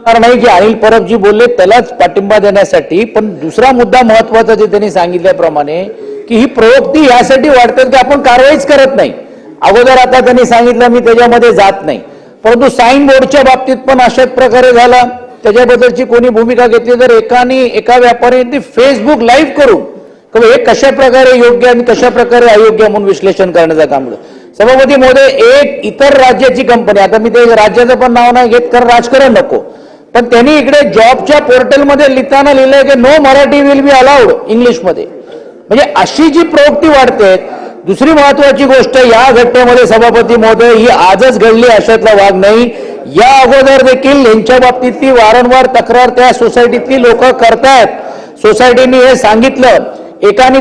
नाही की अनिल परब जी बोलले त्यालाच पाठिंबा देण्यासाठी, पण दुसरा मुद्दा महत्वाचा जे त्यांनी सांगितल्याप्रमाणे की ही प्रवृत्ती यासाठी वाढते की आपण कारवाईच करत नाही. अगोदर आता त्यांनी सांगितलं मी त्याच्यामध्ये जात नाही, परंतु साईन बोर्डच्या बाबतीत पण अशाच प्रकारे झाला. त्याच्याबद्दलची कोणी भूमिका घेतली तर एका व्यापाऱ्यांनी फेसबुक लाईव्ह करून हे कशा प्रकारे योग्य आणि कशा प्रकारे अयोग्य म्हणून विश्लेषण करण्याचं काम केलं. सभापती महोदय, एक इतर राज्याची कंपनी, आता मी ते राज्याचं पण नाव नाही घेत कारण राजकारण नको, पण त्यांनी इकडे जॉबच्या पोर्टलमध्ये लिहिताना लिहिलंय की no Marathi will be allowed इंग्लिशमध्ये. म्हणजे अशी जी प्रवृत्ती वाढते. दुसरी महत्वाची गोष्ट या घटनेमध्ये सभापती महोदय, ही आजच घडली अशातला भाग नाही. या अगोदर देखील यांच्या बाबतीतली वारंवार तक्रार त्या सोसायटीतली लोक करतायत. सोसायटीने हे सांगितलं. एकाने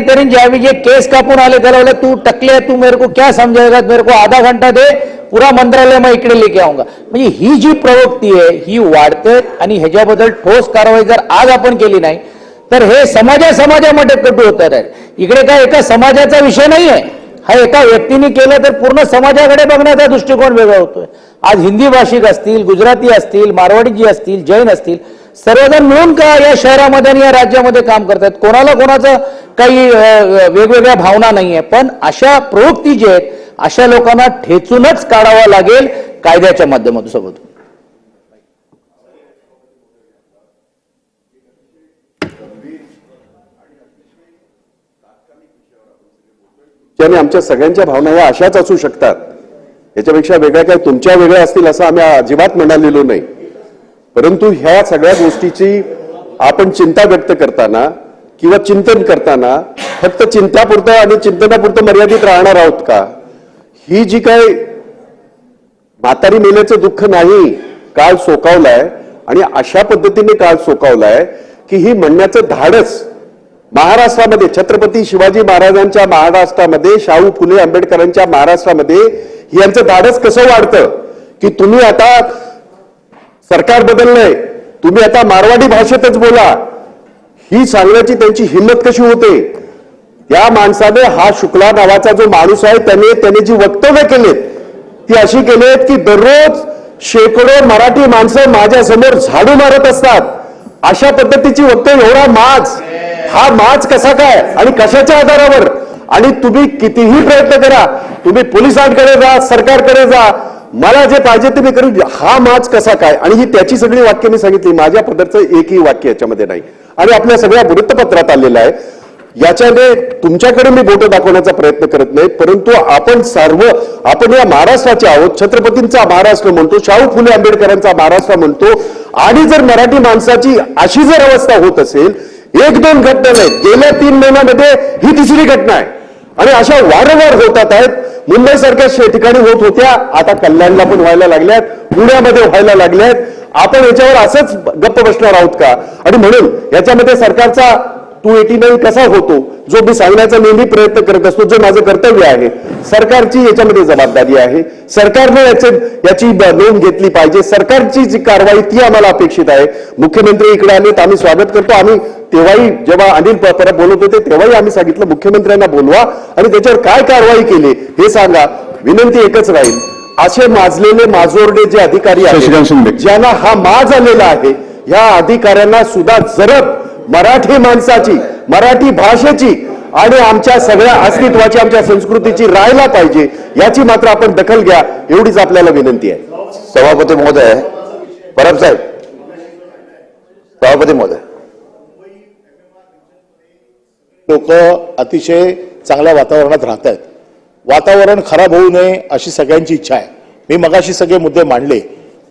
तरी ज्यावेळी जे केस कापून आले त्याला बोला तू टकले, तू मेरे को क्या समझाएगा, मेरे को आधा घंटा दे, पुरा मंत्रालय मैं इकडे लेके आऊंगा. म्हणजे ही जी प्रवृत्ती आहे ही वाढते आणि ह्याच्याबद्दल ठोस कारवाई जर आज आपण केली नाही तर हे समाजामध्ये कटू होतात. इकडे काय एका समाजाचा विषय नाही आहे, हा एका व्यक्तीने केलं तर पूर्ण समाजाकडे बघण्याचा दृष्टिकोन वेगळा होतोय. आज हिंदी भाषिक असतील, गुजराती असतील, मारवाडी जी असतील, जैन असतील, सर्वजण मिळून का या शहरामध्ये आणि या राज्यामध्ये काम करतात. कोणाला कोणाचं काही वेगवेगळ्या भावना नाहीये, पण अशा प्रवृत्ती जे आहेत अशा लोकांना ठेचूनच काढावा लागेल कायद्याच्या माध्यमातून. सोबत आणि आमच्या सगळ्यांच्या भावना या अशाच असू शकतात, याच्यापेक्षा वेगळ्या काय तुमच्या वेगळ्या असतील असं आम्ही अजिबात म्हणालेलो नाही. परंतु ह्या सगळ्या गोष्टीची आपण चिंता व्यक्त करताना किंवा चिंतन करताना फक्त चिंतापुरतं आणि चिंतनापुरतं मर्यादित राहणार आहोत का? ही जी काय म्हातारी मेल्याचं दुःख नाही, काळ सोकावलाय आणि अशा पद्धतीने काळ सोकावलाय की ही म्हणण्याचं धाडस महाराष्ट्रामध्ये, छत्रपती शिवाजी महाराजांच्या महाराष्ट्रामध्ये, शाहू फुले आंबेडकरांच्या महाराष्ट्रामध्ये यांचं धाडस कसं वाढतं की तुम्ही आता सरकार बदललंय, तुम्ही आता मारवाडी भाषेतच बोला, ही सांगण्याची त्यांची हिंमत कशी होते? त्या माणसाने, हा शुक्ला नावाचा जो माणूस आहे, त्याने जी वक्तव्य केलेत ती अशी केलेत की दररोज शेकडो मराठी माणसं माझ्या समोर झाडू मारत असतात. अशा पद्धतीची वक्तव्य, एवढा माज, हा माज कसा काय आणि कशाच्या आधारावर? आणि तुम्ही कितीही प्रयत्न करा, तुम्ही पोलिसांकडे जा, सरकारकडे जा, मला जे पाहिजे ते मी करू, हा माज कसा काय? आणि ही त्याची सगळी वाक्य मी सांगितली, माझ्या पदरचं एकही वाक्य याच्यामध्ये नाही आणि आपल्या सगळ्या वृत्तपत्रात आलेलं आहे. याच्याने तुमच्याकडे मी बोटं दाखवण्याचा प्रयत्न करत नाही, परंतु आपण या महाराष्ट्राचे आहोत, छत्रपतींचा महाराष्ट्र म्हणतो, शाहू फुले आंबेडकरांचा महाराष्ट्र म्हणतो. आणि जर मराठी माणसाची अशी जर अवस्था होत असेल, एक दोन घटना नाही, गेल्या 3 महिन्यामध्ये ही तिसरी घटना आहे आणि अशा वारंवार होतात आहेत. मुंबई सारख्या ठिकाणी होत होत्या, आता कल्याणला पण व्हायला लागल्यात, पुण्यामध्ये व्हायला लागल्यात. आपण याच्यावर असंच गप्प बसणार आहोत का? आणि म्हणून याच्यामध्ये सरकारचा 289 कसा होतो, जो मी सांगण्याचा नेहमी प्रयत्न करत असतो, जो माझं कर्तव्य आहे, सरकारची याच्यामध्ये जबाबदारी आहे. सरकारने याची नोंद घेतली पाहिजे. सरकारची जी कारवाई ती आम्हाला अपेक्षित आहे. मुख्यमंत्री इकडे आलेत, आम्ही स्वागत करतो. आम्ही तेव्हाही, जेव्हा अनिल परब बोलत होते तेव्हाही आम्ही सांगितलं मुख्यमंत्र्यांना बोलवा आणि त्याच्यावर काय कारवाई केली हे सांगा. विनंती एकच राहील, असे माजलेले माजोरडे जे अधिकारी आहेत, ज्यांना हा माज आलेला आहे, या अधिकाऱ्यांना सुद्धा जरब मराठी माणसाची, मराठी भाषेची आणि आमच्या सगळ्या अस्तित्वाची, आमच्या संस्कृतीची राहायला पाहिजे, याची मात्र आपण दखल घ्या, एवढीच आपल्याला विनंती आहे. सभापती महोदय, परब साहेब, सभापती महोदय, लोक अतिशय चांगल्या वातावरणात राहत आहेत. वातावरण खराब होऊ नये अशी सगळ्यांची इच्छा आहे. मी मगाशी सगळे मुद्दे मांडले,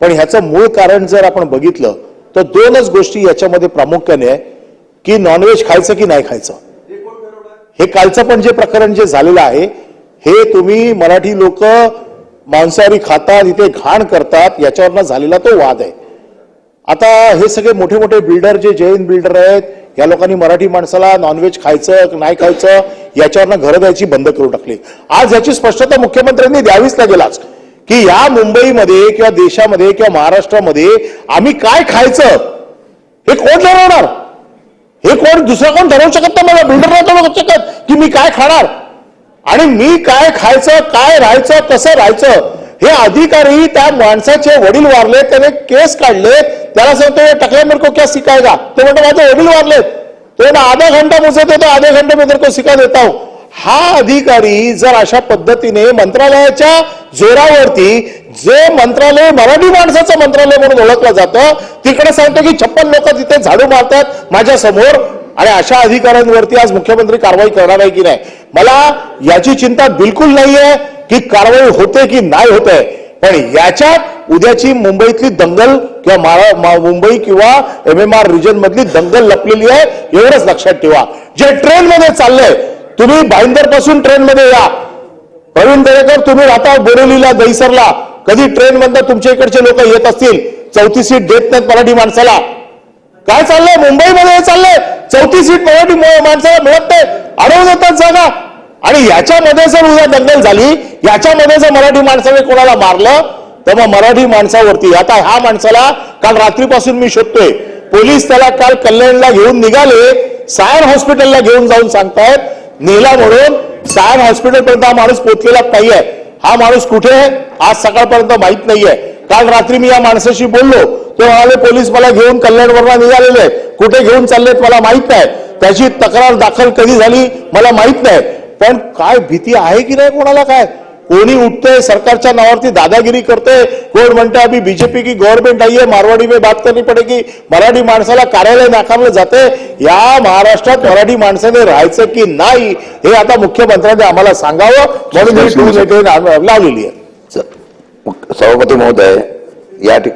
पण ह्याचं मूळ कारण जर आपण बघितलं तर 2च गोष्टी याच्यामध्ये प्रामुख्याने आहे की नॉनव्हेज खायचं की नाही खायचं. हे कालचं पण जे प्रकरण जे झालेलं आहे, हे तुम्ही मराठी लोक मांसाहारी खातात, इथे घाण करतात, याच्यावरनं झालेला तो वाद आहे. आता हे सगळे मोठे मोठे बिल्डर, जे जैन बिल्डर आहेत, या लोकांनी मराठी माणसाला नॉनव्हेज खायचं नाही खायचं याच्यावरनं घरं द्यायची बंद करून टाकली. आज याची स्पष्टता मुख्यमंत्र्यांनी द्यावीच लागेल आज की या मुंबईमध्ये किंवा देशामध्ये किंवा महाराष्ट्रामध्ये आम्ही काय खायचं हे कोण ठरवणार? हे कोण, दुसरं कोण ठरवू शकत नाही. मला बिल्डर नाही ठरवू शकत की मी काय खाणार आणि मी काय खायचं, काय राहायचं, कसं राहायचं, हे अधिकारी त्या माणसाचे वडील वारले, त्याने केस काढले, त्याला सांगतो टकला मेरे को क्या सिखाएगा, तो म्हणतो माझे वडील वारलेत, तो ना आधा घंटा मुझे दे दो, आधे घंटे में तेरे को सिखा देता हूं. हा अधिकारी जर अशा पद्धतीने मंत्रालयाच्या जोरावरती, जे मंत्रालय मराठी माणसाचं मंत्रालय म्हणून ओळखलं जातं, तिकडे सांगतो की 56 लोक तिथे झाडू मारतात माझ्या समोर, आणि अशा अधिकाऱ्यांवरती आज मुख्यमंत्री कारवाई करणार आहे की नाही. मला याची चिंता बिलकुल नाहीये की कारवाई होते की नाही होते, पण याच्यात उद्याची मुंबईतली दंगल किंवा मुंबई किंवा MMR रिजन मधली दंगल लपलेली आहे, एवढंच लक्षात ठेवा. जे ट्रेन मध्ये चाललंय, तुम्ही भाईंदर पासून ट्रेन मध्ये या, प्रवीण दरेकर तुम्ही राहता बोरिवलीला, दहिसरला, कधी ट्रेन मधनं तुमच्या इकडचे लोक येत असतील, 34 सीट देत नाहीत मराठी माणसाला. काय चाललंय मुंबईमध्ये? चाललंय 34 सीट मराठी माणसाला मिळत नाही, अडवून देतात जागा. आणि याच्यामध्ये जर उद्या दंगल झाली, याच्यामध्ये जर मराठी माणसाने कोणाला मारलं, तर मग मराठी माणसावरती, आता ह्या माणसाला काल रात्रीपासून मी शोधतोय, पोलीस त्याला काल कल्याणला घेऊन निघाले, सायन हॉस्पिटलला घेऊन जाऊन सांगतायत नेला म्हणून. सायन हॉस्पिटल पर्यंत हा माणूस पोहोचलेला नाहीये. हा माणूस कुठे आहे आज सकाळपर्यंत माहित नाहीये. काल रात्री मी या माणसाशी बोललो, ते म्हणाले पोलीस मला घेऊन कल्याणवरला निघालेले आहेत, कुठे घेऊन चाललेत मला माहित नाही, त्याची तक्रार दाखल कधी झाली मला माहित नाही. पण काय भीती आहे की नाही कोणाला? काय कोणी उठतंय सरकारच्या नावावरती दादागिरी करतंय, कोण म्हणतंय अभी बीजेपी की गव्हर्नमेंट आई है, मारवाडी में बात करनी पडेगी, मराठी माणसाला कार्यालय नाकारलं जाते. या महाराष्ट्रात मराठी माणसाने राहायचं की नाही हे आता मुख्यमंत्र्यांनी आम्हाला सांगावं, म्हणून ही टूल लावलेली आहे. सभापती महोदय, या ठिकाणी